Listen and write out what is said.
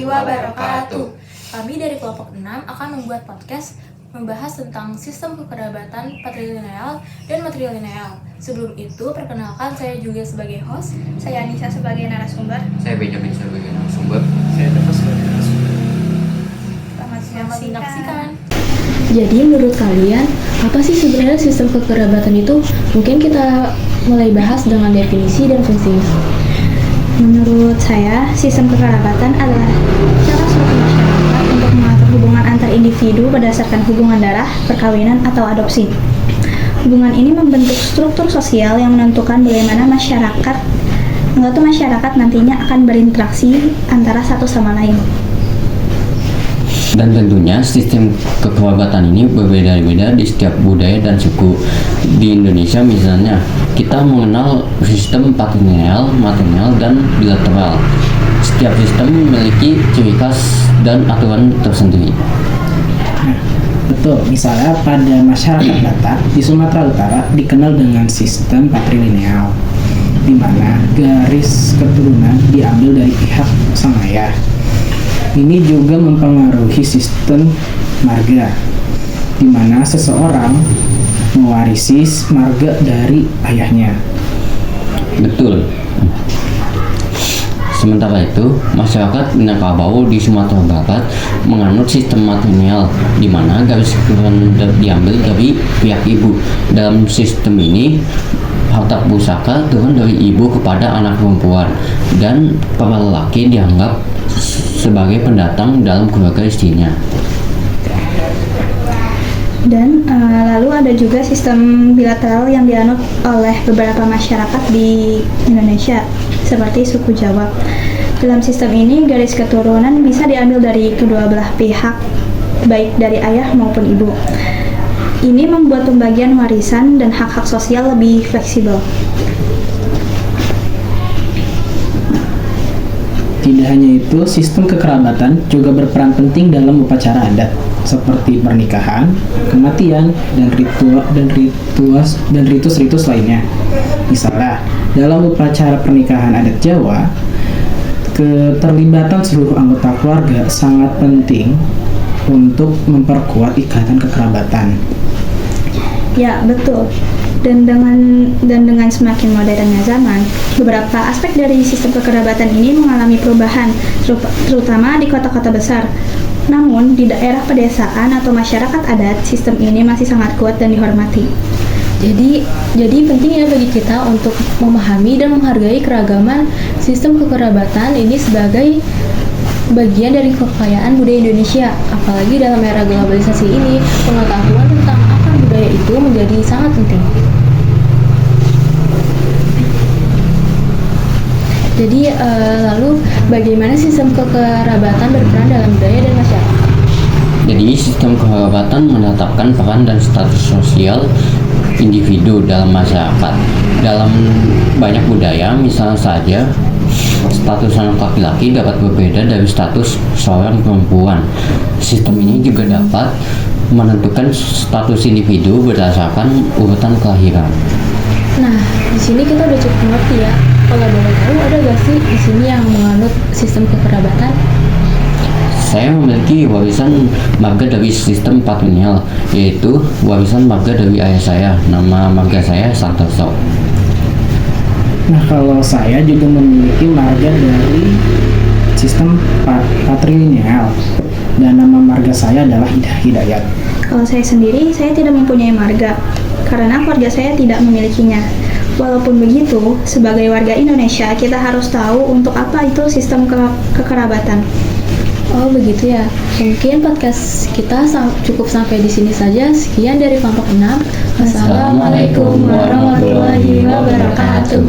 warahmatullahi wabarakatuh. Kami dari kelompok 6 akan membuat podcast membahas tentang sistem kekerabatan patrilineal dan matrilineal. Sebelum itu, perkenalkan saya juga sebagai host, saya Anissa sebagai narasumber. Saya Benjamin sebagai narasumber. Saya Teva sebagai narasumber. Selamat menyaksikan. Jadi menurut kalian, apa sih sebenarnya sistem kekerabatan itu? Mungkin kita mulai bahas dengan definisi dan fungsinya. Menurut saya, sistem kekerabatan adalah cara suatu masyarakat untuk mengatur hubungan antar individu berdasarkan hubungan darah, perkawinan, atau adopsi. Hubungan ini membentuk struktur sosial yang menentukan bagaimana anggota masyarakat nantinya akan berinteraksi antara satu sama lain. Dan tentunya sistem kekerabatan ini berbeda-beda di setiap budaya dan suku. Di Indonesia misalnya, kita mengenal sistem patrilineal, matrilineal, dan bilateral. Setiap sistem memiliki ciri khas dan aturan tersendiri. Betul, misalnya pada masyarakat Batak di Sumatera Utara dikenal dengan sistem patrilineal, di mana garis keturunan diambil dari pihak sang ayah. Ini juga mempengaruhi sistem marga, di mana seseorang mewarisi marga dari ayahnya. Betul. Sementara itu, masyarakat Minangkabau di Sumatera Barat menganut sistem matrilineal, di mana garis keturunan diambil dari pihak ibu. Dalam sistem ini, harta pusaka turun dari ibu kepada anak perempuan, dan para lelaki dianggap sebagai pendatang dalam keluarga istrinya. Dan lalu ada juga sistem bilateral yang dianut oleh beberapa masyarakat di Indonesia, seperti suku Jawa. Dalam sistem ini, garis keturunan bisa diambil dari kedua belah pihak, baik dari ayah maupun ibu. Ini membuat pembagian warisan dan hak-hak sosial lebih fleksibel. Tidak hanya itu, sistem kekerabatan juga berperan penting dalam upacara adat seperti pernikahan, kematian, dan ritus-ritus lainnya. Misalnya, dalam upacara pernikahan adat Jawa, keterlibatan seluruh anggota keluarga sangat penting untuk memperkuat ikatan kekerabatan. Ya, betul. Dan dengan semakin modernnya zaman, beberapa aspek dari sistem kekerabatan ini mengalami perubahan, terutama di kota-kota besar. Namun, di daerah pedesaan atau masyarakat adat, sistem ini masih sangat kuat dan dihormati. Jadi penting ya bagi kita untuk memahami dan menghargai keragaman sistem kekerabatan ini sebagai bagian dari kekayaan budaya Indonesia. Apalagi dalam era globalisasi ini, pengetahuan tentang akar budaya itu menjadi sangat penting. Jadi lalu bagaimana sistem kekerabatan berperan dalam budaya dan masyarakat? Jadi sistem kekerabatan menetapkan peran dan status sosial individu dalam masyarakat. Dalam banyak budaya, misalnya saja status anak laki-laki dapat berbeda dari status seorang perempuan. Sistem ini juga dapat menentukan status individu berdasarkan urutan kelahiran. Nah, di sini kita udah cukup mengerti ya. Kalau boleh tahu, ada gak sih di sini yang menganut sistem kekerabatan? Saya memiliki warisan marga dari sistem patrilineal, yaitu warisan marga dari ayah saya. Nama marga saya Santoso. Nah, kalau saya juga memiliki marga dari sistem patrilineal, dan nama marga saya adalah Hidayat. Kalau saya sendiri, saya tidak mempunyai marga, karena keluarga saya tidak memilikinya. Walaupun begitu, sebagai warga Indonesia, kita harus tahu untuk apa itu sistem kekerabatan. Oh begitu ya. Mungkin podcast kita cukup sampai di sini saja. Sekian dari kelompok 6. Wassalamualaikum warahmatullahi wabarakatuh.